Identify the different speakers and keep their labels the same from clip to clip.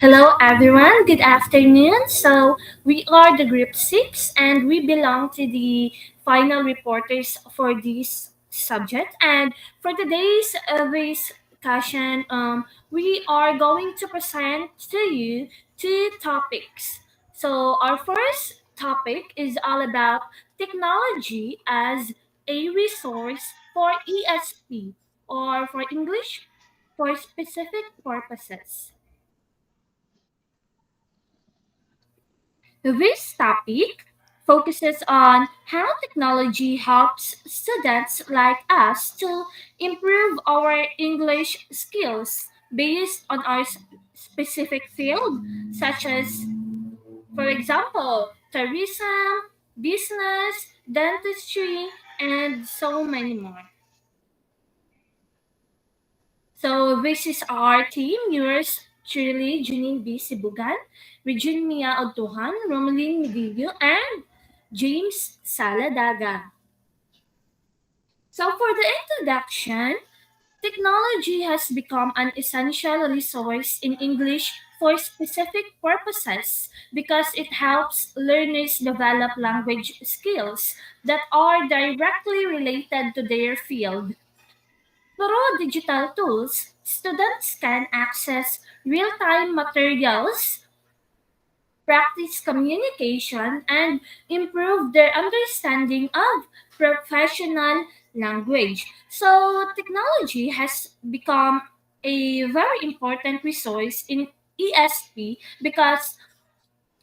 Speaker 1: Hello, everyone. Good afternoon. We are the group six, and we belong to the final reporters for this subject. And for today's discussion, we are going to present to you two topics. Our first topic is all about technology as a resource for ESP, or for English, for specific purposes. This topic focuses on how technology helps students like us to improve our English skills based on our specific field, such as, for example, tourism, business, dentistry, and so many more. This is our team, yours truly, Junine B. Sibugan, Regine Mia Otuhan, Romeline Medillo, and James Saladaga. For the introduction, technology has become an essential resource in English for specific purposes because it helps learners develop language skills that are directly related to their field. Through digital tools, students can access real time materials, practice communication, and improve their understanding of professional language. Technology has become a very important resource in ESP because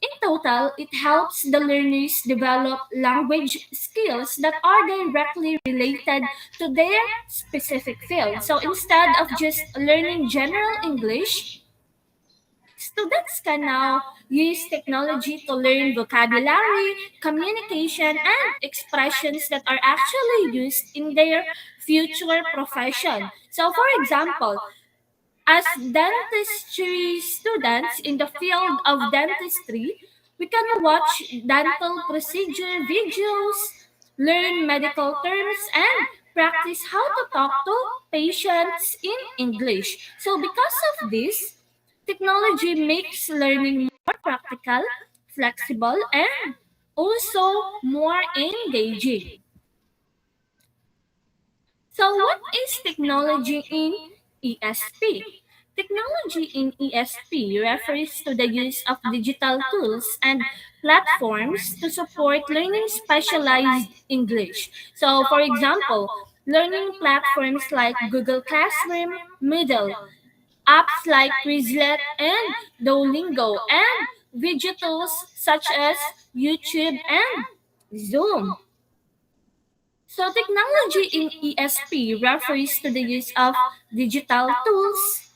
Speaker 1: in total, it helps the learners develop language skills that are directly related to their specific field. So instead of just learning general English, students can now use technology to learn vocabulary, communication, and expressions that are actually used in their future profession. For example, as dentistry students in the field of dentistry, we can watch dental procedure videos, learn medical terms, and practice how to talk to patients in English. Because of this, technology makes learning more practical, flexible, and also more engaging. What is technology in ESP? Technology in ESP refers to the use of digital tools and platforms to support learning specialized English. For example, learning platforms like Google Classroom, Moodle, apps like Quizlet and Duolingo, and video tools such as YouTube and Zoom. Technology in ESP refers to the use of digital tools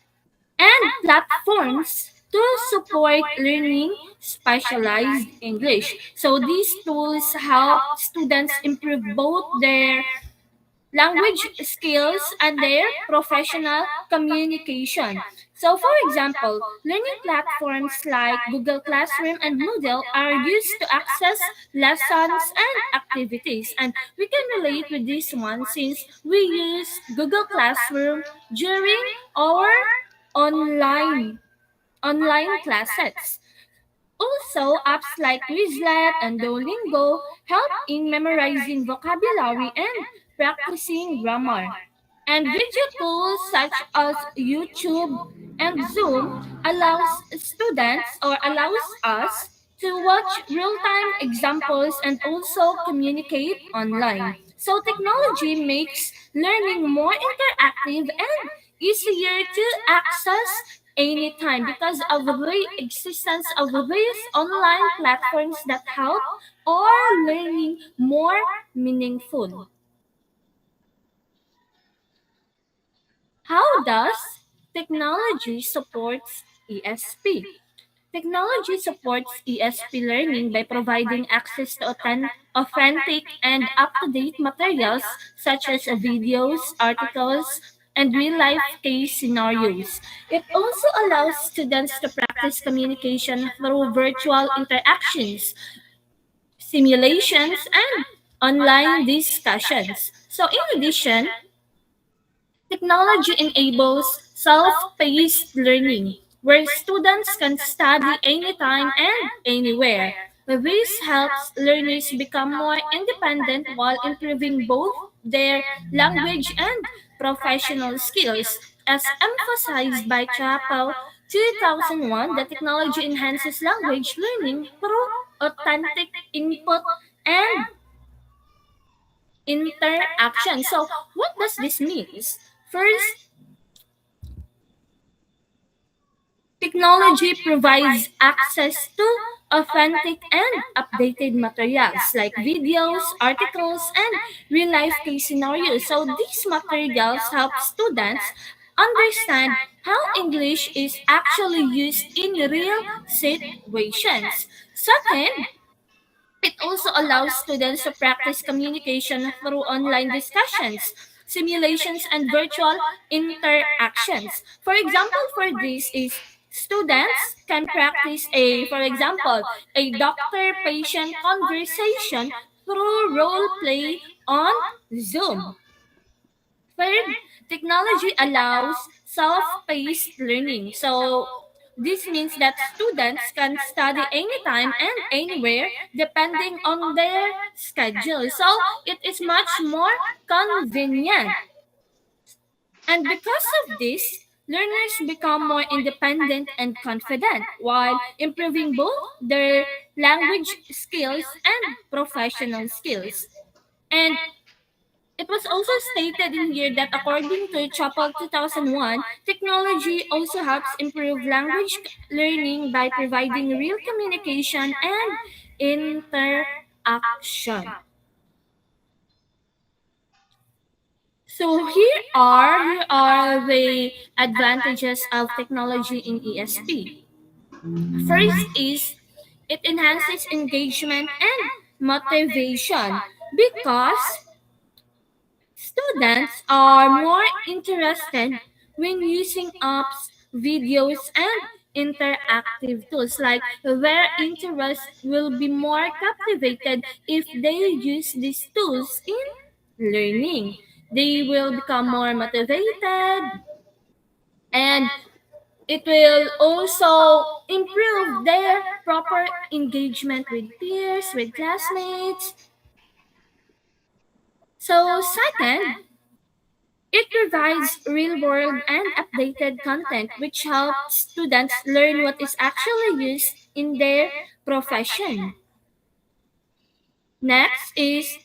Speaker 1: and platforms to support learning specialized English. These tools help students improve both their language skills and their professional communication. For example, learning platforms like Google Classroom and Moodle are used to access lessons and activities. And we can relate with this one since we use Google Classroom during our online online classes. Also, apps like Quizlet and Duolingo help in memorizing vocabulary and practicing grammar. And video tools such as YouTube and Zoom allows us to watch real-time examples and also communicate online. Technology makes learning more interactive and easier to access anytime because of the existence of these online platforms that help our learning more meaningful. How does technology supports ESP? Technology supports ESP learning by providing access to authentic and up-to-date materials such as videos, articles, and real-life case scenarios. It also allows students to practice communication through virtual interactions, simulations, and online discussions. In addition, technology enables self paced learning. where students can study anytime and anywhere. This helps learners become more independent while improving both their language and professional skills. As emphasized by Chappell 2001, the technology enhances language learning through authentic input and interaction. So, what does this mean? First, technology provides access to authentic and updated materials like videos, articles, and real life case scenarios. So, these materials help students understand how English is actually used in real situations. Second, it also allows students to practice communication through online discussions, simulations, and virtual interactions. For example, for this is students can practice for example, a doctor-patient conversation through role play on Zoom. Third, technology allows self-paced learning. So this means that students can study anytime and anywhere depending on their schedule. So it is much more convenient. And because of this, learners become more independent and confident while improving both their language skills and professional skills. And it was also stated in here that according to Chapel 2001, technology also helps improve language learning by providing real communication and interaction. So here are the advantages of technology in ESP. First is it enhances engagement and motivation because students are more interested when using apps, videos, and interactive tools. Like their interest will be more captivated if they use these tools in learning. They will become more motivated and it will also improve their proper engagement with peers, with classmates. So, second, it provides real world and updated content which helps students learn what is actually used in their profession. Next is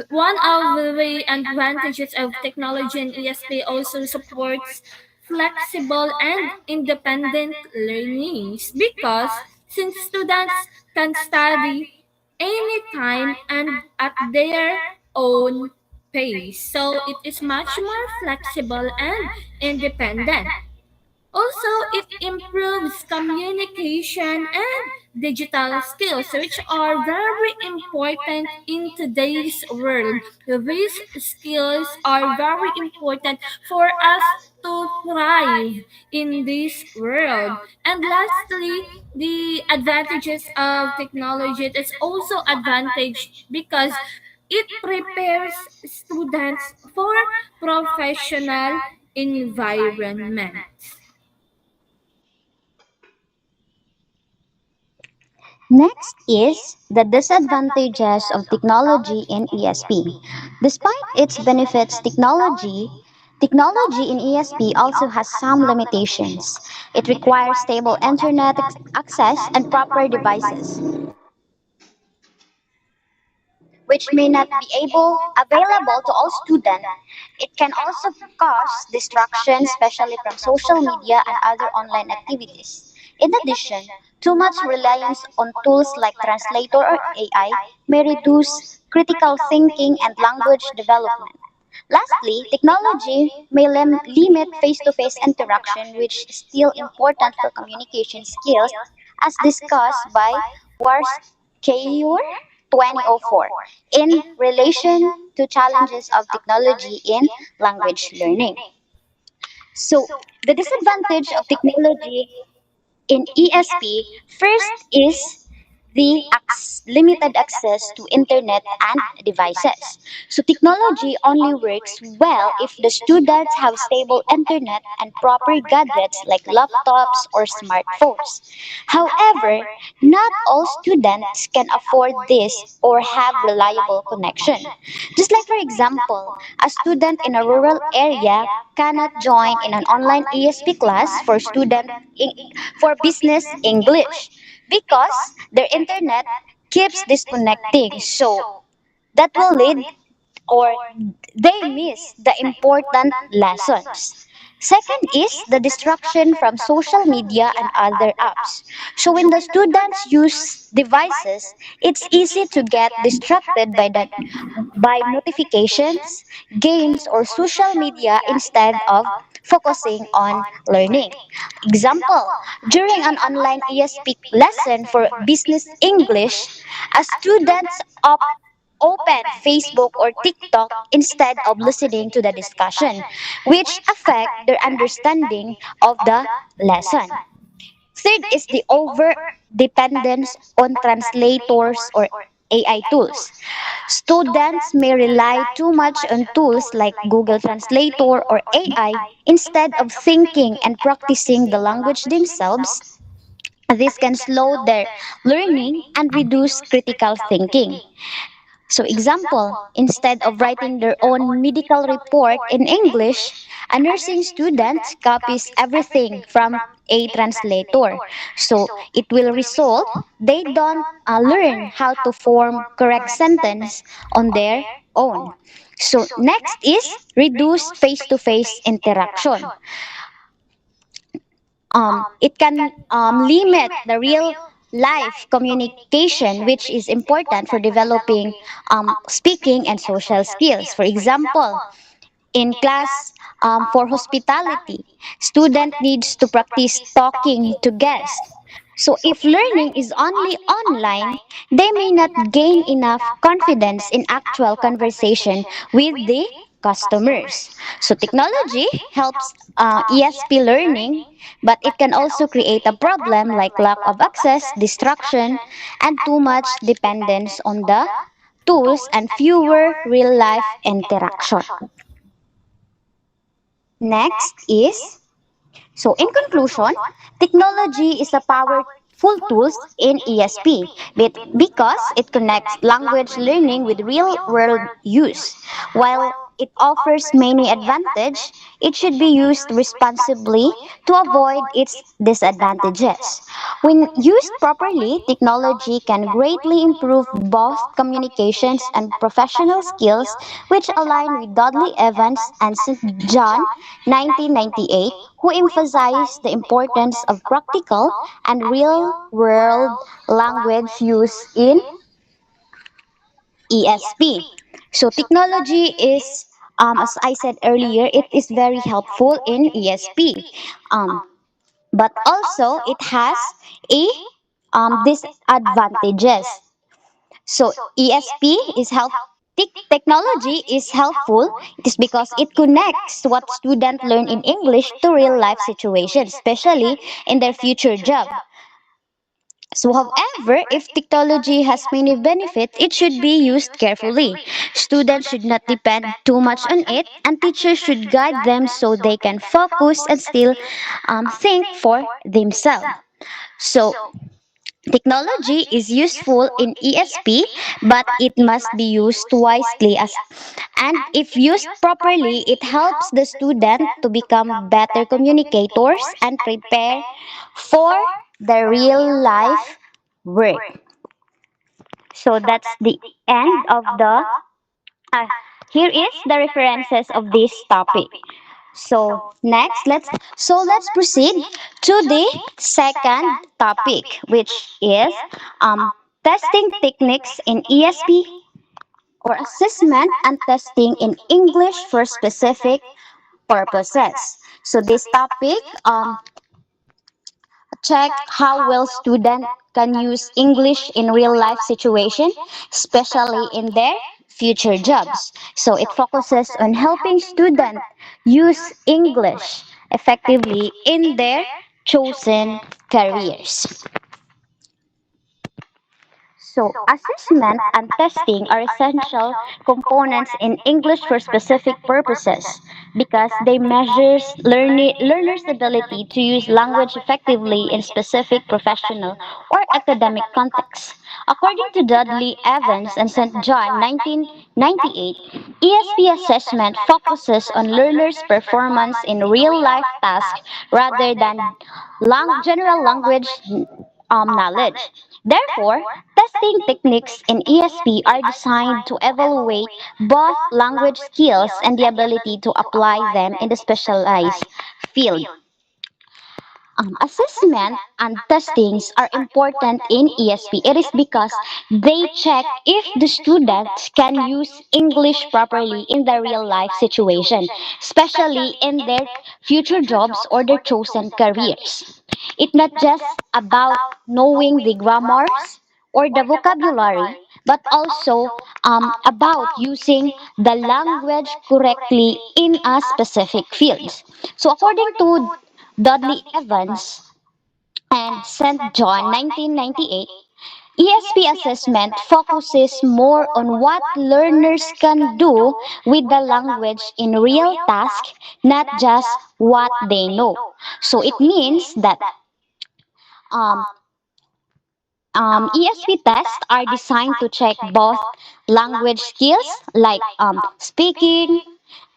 Speaker 1: one of the advantages of technology in ESP also supports flexible and independent learnings because since students can study anytime and at their own pace, so it is much more flexible and independent. Also, it improves communication and digital skills, which are very important in today's world. These skills are very important for us to thrive in this world. And lastly, the advantages of technology it is also advantage because it prepares students for professional environment.
Speaker 2: Next is the disadvantages of technology in ESP. Despite its benefits, technology in ESP also has some limitations. It requires stable internet access and proper devices, which may not be available to all students. It can also cause distraction, especially from social media and other online activities. In addition, too much reliance on tools like translator or AI may reduce critical thinking and language development. Lastly, technology may limit face-to-face interaction, which is still important for communication skills, as discussed by Warskayur 2004 in relation to challenges of technology in language learning. So, the disadvantage of technology in ESP first is the limited access to internet and devices. So technology only works well if the students have stable internet and proper gadgets like laptops or smartphones. However, not all students can afford this or have reliable connection. Just like for example, a student in a rural area cannot join in an online ESP class for for business English because their internet keeps disconnecting. So that will lead or they miss the important lessons. Second is the distraction from social media and other apps. So when the students use devices, it's easy to get distracted by notifications, games, or social media instead of focusing on learning. Example, during an online ESP lesson for business English, a students open Facebook or TikTok instead of listening to the discussion, which affect their understanding of the lesson. Third is the over dependence on translators or AI tools. Students may rely too much on tools like Google Translator or AI instead of thinking and practicing the language themselves. This can slow their learning and reduce critical thinking. So, example, instead of writing their own medical report in English, a nursing student copies everything from a translator. So, it will result they don't learn how to form correct sentence on their own. So, next is reduce face-to-face interaction. It can limit the real life communication, which is important for developing speaking and social skills. For example, in class for hospitality, student needs to practice talking to guests. So if learning is only online, they may not gain enough confidence in actual conversation with the customers. So technology helps ESP learning, but it can also create a problem like lack of access, distraction, and too much dependence on the tools and fewer real life interaction. Next is, so in conclusion, technology is a powerful tool in ESP because it connects language learning with real world use. While it offers many advantages, it should be used responsibly to avoid its disadvantages. When used properly, technology can greatly improve both communications and professional skills, which align with Dudley Evans and St. John 1998, who emphasized the importance of practical and real world language use in ESP. So, technology is, as I said earlier, it is very helpful in ESP. Um, but also, it has a disadvantages. So ESP is help technology is helpful. It is because it connects what students learn in English to real life situations, especially in their future job. So, however, if technology has many benefits, it should be used carefully. Students should not depend too much on it, and teachers should guide them so they can focus and still think for themselves. So, technology is useful in ESP, but it must be used wisely and if used properly, it helps the student to become better communicators and prepare for the real life work. So that's the end of the uh, here is the references of this topic. So next, let's proceed to the second topic, which is testing techniques in ESP or assessment and testing in English for specific purposes. So this topic check how well student can use English in real life situation, especially in their future jobs. So it focuses on helping students use English effectively in their chosen careers. So, assessment and testing are essential components in English for specific purposes because they measure learners' ability to use language effectively in specific professional or academic contexts. According to Dudley Evans and St. John 1998, ESP assessment focuses on learners' performance in real life tasks rather than general language knowledge. Therefore, testing techniques in ESP are designed to evaluate both language skills and the ability to apply them in the specialized field. Assessment and testings are important in ESP. It is because they check if the students can use English properly in their real life situation, especially in their future jobs or their chosen careers. It's not just about knowing the grammars or the vocabulary, but also about using the language correctly in a specific field. So, according to Dudley Evans and St. John 1998, ESP assessment focuses more on what learners can do with the language in real tasks, not just what they know. So it means that um, ESP tests are designed to check both language skills like speaking,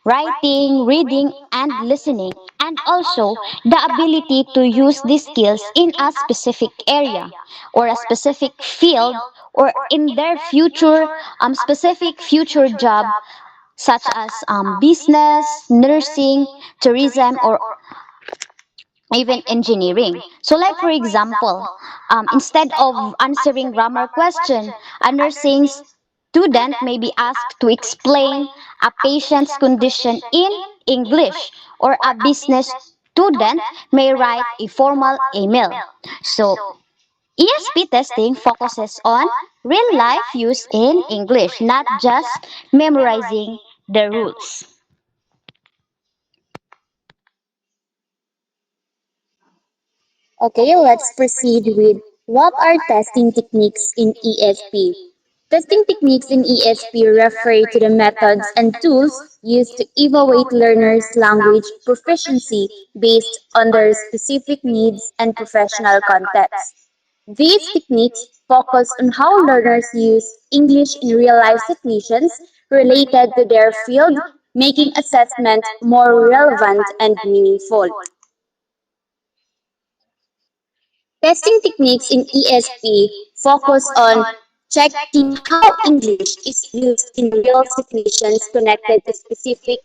Speaker 2: writing, reading, and listening, and also the ability to use these skills in a specific area or a specific field or in their future specific future job such as business, nursing, tourism, or even engineering. So, like for example, instead of answering grammar question, a nursing student may be asked to explain a patient's condition in English, or a business student may write a formal email. So, ESP testing focuses on real life use in English, not just memorizing the rules.
Speaker 3: Okay, let's proceed with what are testing techniques in ESP. Testing techniques in ESP refer to the methods and tools used to evaluate learners' language proficiency based on their specific needs and professional context. These techniques focus on how learners use English in real life situations related to their field, making assessment more relevant and meaningful. Testing techniques in ESP focus on checking how English is used in real situations connected to specific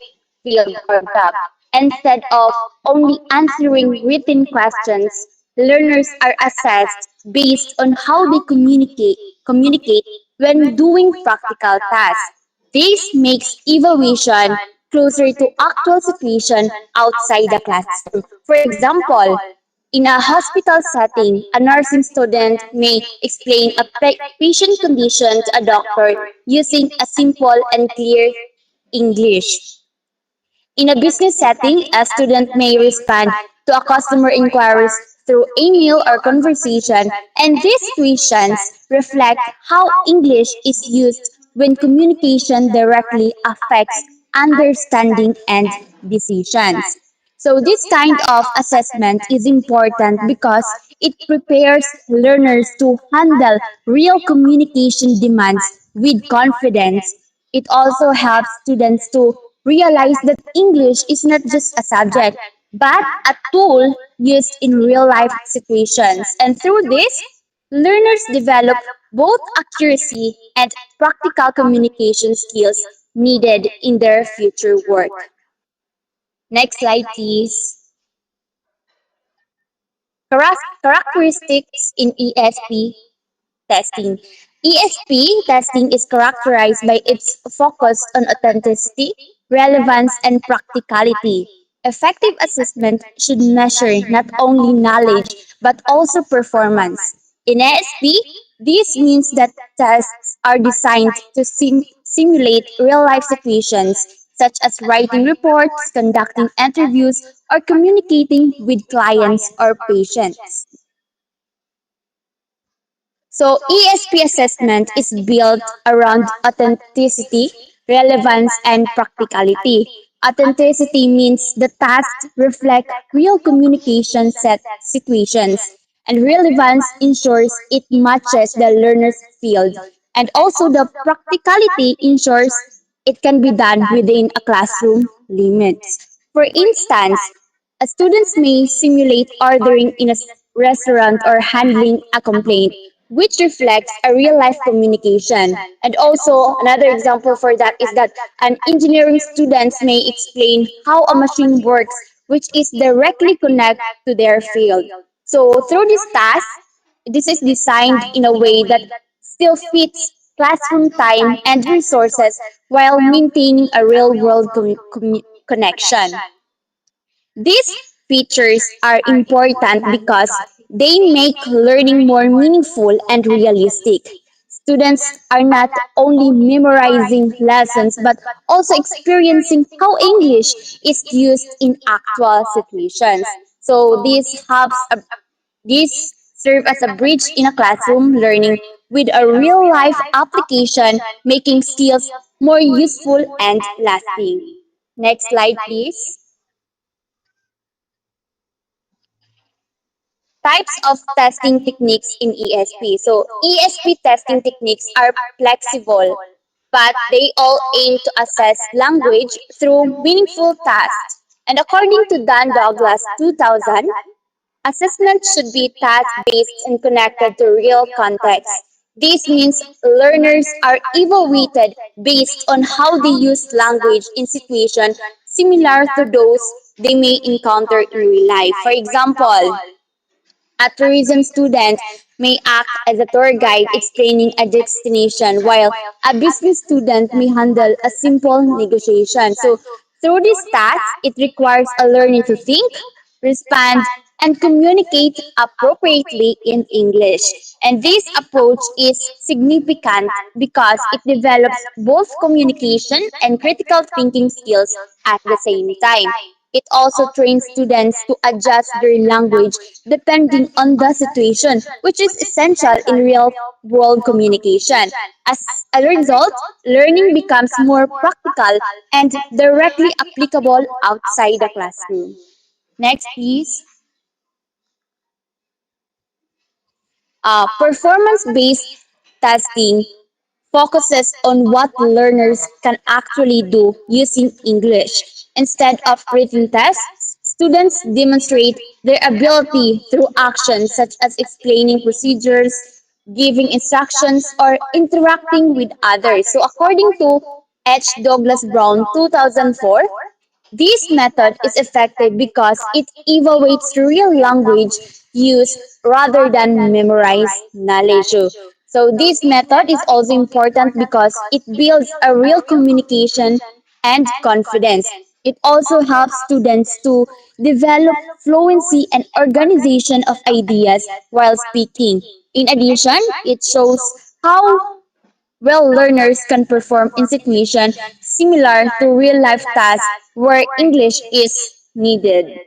Speaker 3: field or job. Instead of only answering written questions, learners are assessed based on how they communicate when doing practical tasks. This makes evaluation closer to actual situation outside the classroom. For example, in a hospital setting, a nursing student may explain a patient condition to a doctor using a simple and clear English. In a business setting, a student may respond to a customer inquiries through email or conversation, and these situations reflect how English is used when communication directly affects understanding and decisions. So, this kind of assessment is important because it prepares learners to handle real communication demands with confidence. It also helps students to realize that English is not just a subject, but a tool used in real life situations. And through this, learners develop both accuracy and practical communication skills needed in their future work. Next slide, please. Characteristics in ESP testing. ESP testing is characterized by its focus on authenticity, relevance, and practicality. Effective assessment should measure not only knowledge but also performance. In ESP, this means that tests are designed to simulate real life situations such as writing reports, conducting interviews, or communicating with clients or patients. So ESP assessment is built around authenticity, relevance, and practicality. Authenticity means the tasks reflect real communication set situations, and relevance ensures it matches the learner's field. And also the practicality ensures it can be done within a classroom limits. For instance, students may simulate ordering in a restaurant or handling a complaint, which reflects a real life communication. And also, another example for that is that an engineering students may explain how a machine works, which is directly connected to their field. So, through this task, this is designed in a way that still fits classroom time and resources while maintaining a real world connection. These features are important because they make learning more meaningful and realistic. Students are not only memorizing lessons but also experiencing how English is used in actual situations. So this serve as a bridge in a classroom learning with a real life application, making skills more useful and lasting. Next slide, please. Types of testing techniques in ESP. So, ESP testing techniques are flexible, but they all aim to assess language through meaningful tasks. And according to Dan Douglas 2000, assessment should be task based and connected to real context. This means learners are evaluated based on how they use language in situations similar to those they may encounter in real life. For example, a tourism student may act as a tour guide explaining a destination, while a business student may handle a simple negotiation. So, through these tasks, it requires a learner to think, respond, and communicate appropriately in English. And this approach is significant because it develops both communication and critical thinking skills at the same time. It also trains students to adjust their language depending on the situation, which is essential in real world communication. As a result, learning becomes more practical and directly applicable outside the classroom. Next, please. Performance based testing focuses on what learners can actually do using English. Instead of written tests, students demonstrate their ability through actions such as explaining procedures, giving instructions, or interacting with others. So, according to H. Douglas Brown 2004, this method is effective because it evaluates real language use rather than memorized knowledge. So this method is also important because it builds a real communication and confidence. It also helps students to develop fluency and organization of ideas while speaking. In addition, it shows how well, learners can perform in situations similar to real life tasks where English is needed.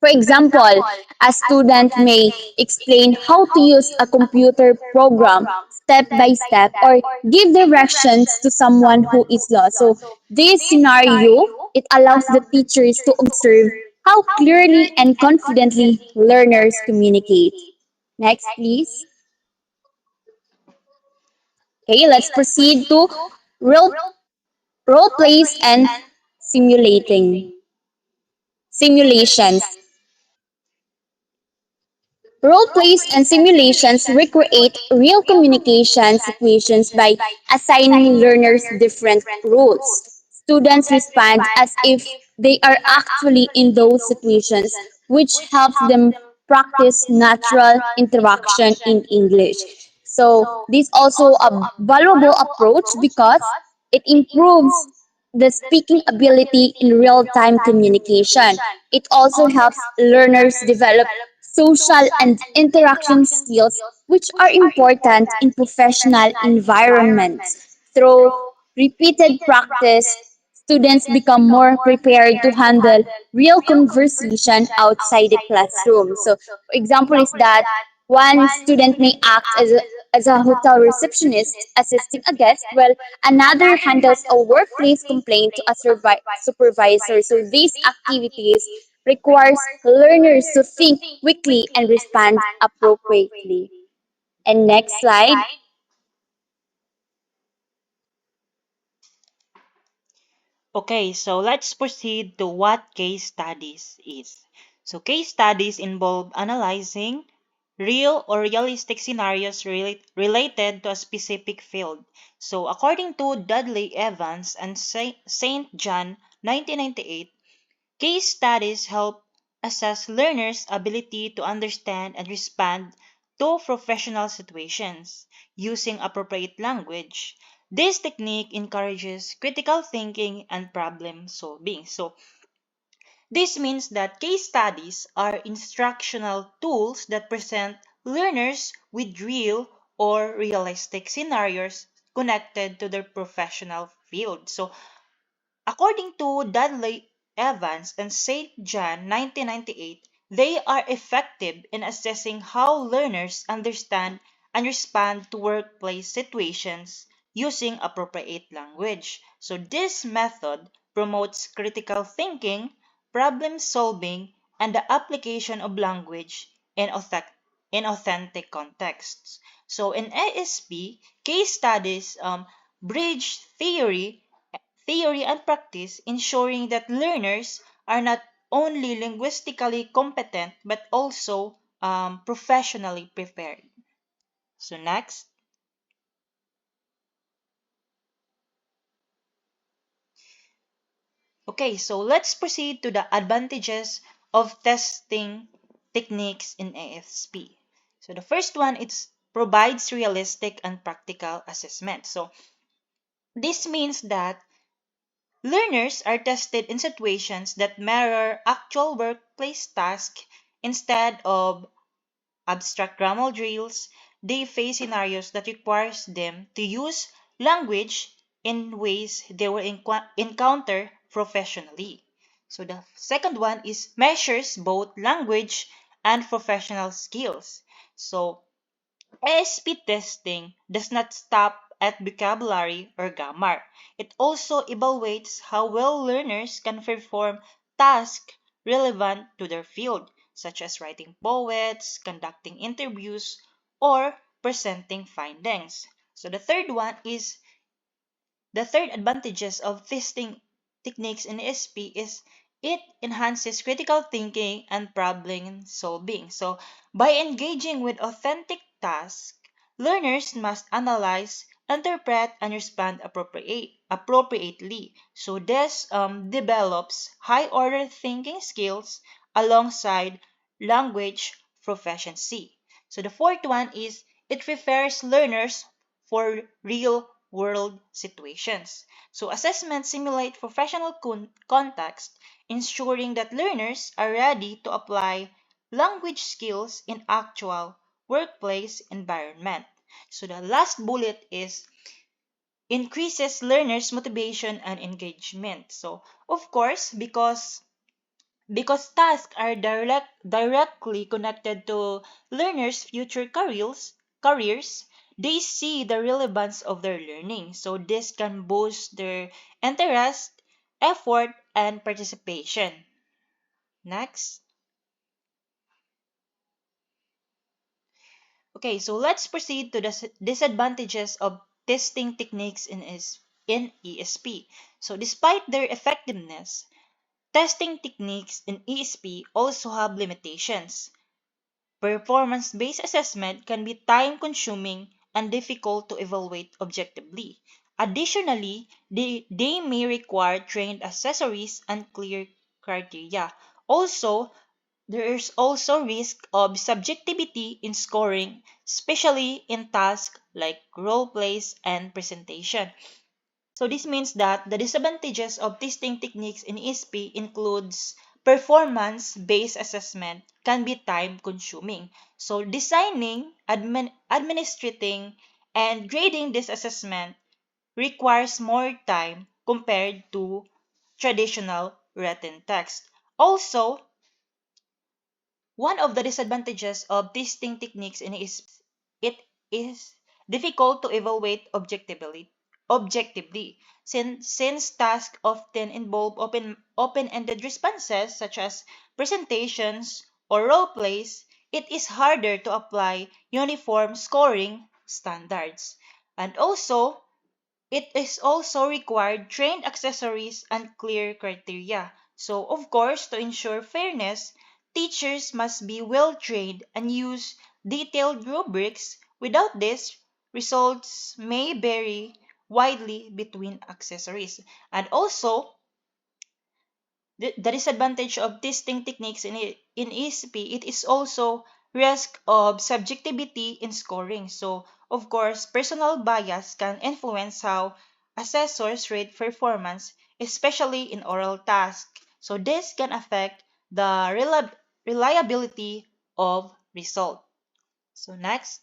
Speaker 3: For example, a student may explain how to use a computer program step by step or give directions to someone who is lost. So, this scenario it allows the teachers to observe how clearly and confidently learners communicate. Next, please. Okay, let's proceed to real role plays and simulating simulations. Role plays and simulations recreate real communication situations by assigning learners different roles. Students respond as if they are actually in those situations, which helps them practice natural interaction in English. So, this also a valuable approach because it improves the speaking ability in real-time communication. It also helps learners develop social and interaction skills which are important in professional environments. Through repeated practice, students become more prepared to handle real conversation outside the classroom. So, for example, is that one student may act as a hotel receptionist assisting a guest, while another handles a workplace complaint to a supervisor. So these activities requires learners to think quickly and respond appropriately. And next slide.
Speaker 4: Okay, so let's proceed to what case studies is. So case studies involve analyzing real or realistic scenarios related to a specific field. So according to Dudley Evans and St. John 1998, case studies help assess learners' ability to understand and respond to professional situations using appropriate language. This technique encourages critical thinking and problem solving. So, this means that case studies are instructional tools that present learners with real or realistic scenarios connected to their professional field. So, according to Dudley Evans and St. John 1998, they are effective in assessing how learners understand and respond to workplace situations using appropriate language. So this method promotes critical thinking, problem solving, and the application of language in authentic contexts. So in ASP, case studies bridge theory and practice, ensuring that learners are not only linguistically competent but also professionally prepared. So next, okay, so let's proceed to the advantages of testing techniques in ASP. So the first one is provides realistic and practical assessment. So this means that learners are tested in situations that mirror actual workplace tasks instead of abstract grammar drills. They face scenarios that requires them to use language in ways they will encounter professionally. So the second one is measures both language and professional skills. So ASP testing does not stop at vocabulary or grammar. It also evaluates how well learners can perform tasks relevant to their field, such as writing poets, conducting interviews, or presenting findings. So the third advantages of testing techniques in SP is it enhances critical thinking and problem solving. So, by engaging with authentic tasks, learners must analyze, interpret, and respond appropriately. So, this develops high order thinking skills alongside language proficiency. So, the fourth one is it prepares learners for real world situations. So assessments simulate professional context, ensuring that learners are ready to apply language skills in actual workplace environment. So the last bullet is increases learners' motivation and engagement. So of course, because tasks are directly connected to learners' future careers, they see the relevance of their learning. So this can boost their interest, effort, and participation. Next. Okay, so let's proceed to the disadvantages of testing techniques in ESP. So despite their effectiveness, testing techniques in ESP also have limitations. Performance-based assessment can be time-consuming and difficult to evaluate objectively. Additionally, they may require trained accessories and clear criteria. Also, there is also risk of subjectivity in scoring, especially in tasks like role plays and presentation. So this means that the disadvantages of testing techniques in ESP includes performance-based assessment can be time-consuming. So designing, administrating, and grading this assessment requires more time compared to traditional written text. Also, one of the disadvantages of testing techniques in ESP it is difficult to evaluate objectively, since tasks often involve open-ended responses such as presentations or role plays. It is harder to apply uniform scoring standards. And also, it is also required trained accessories and clear criteria. So, of course, to ensure fairness, teachers must be well trained and use detailed rubrics. Without this, results may vary widely between accessories. And also, the disadvantage of testing techniques in ECP, it is also risk of subjectivity in scoring. So, of course, personal bias can influence how assessors rate performance, especially in oral tasks. So, this can affect the reliability of result. So, next.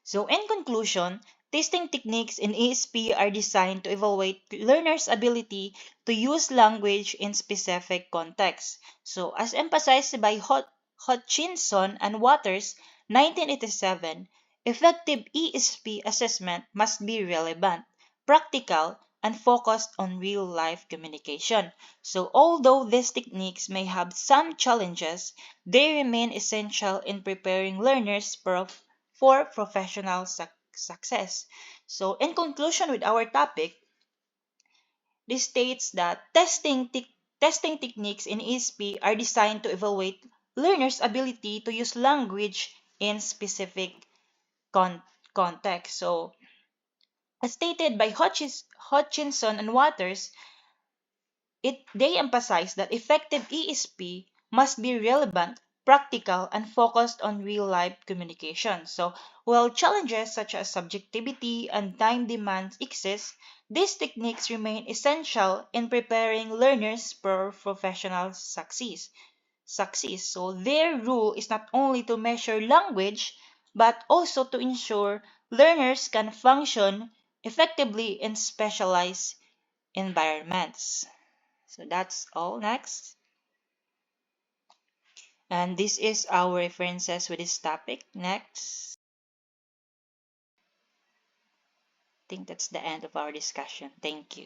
Speaker 4: So, in conclusion, testing techniques in ESP are designed to evaluate learners' ability to use language in specific contexts. So, as emphasized by Hutchinson and Waters, 1987, effective ESP assessment must be relevant, practical, and focused on real life communication. So, although these techniques may have some challenges, they remain essential in preparing learners for professional success. So, in conclusion with our topic, this states that testing techniques in ESP are designed to evaluate learners' ability to use language in specific con- context. So, as stated by Hutchinson and Waters, they emphasize that effective ESP must be relevant, practical, and focused on real-life communication. So, while challenges such as subjectivity and time demands exist, these techniques remain essential in preparing learners for professional success. So, their role is not only to measure language, but also to ensure learners can function effectively in specialized environments. So that's all. Next. And this is our references with this topic. Next. I think that's the end of our discussion. Thank you.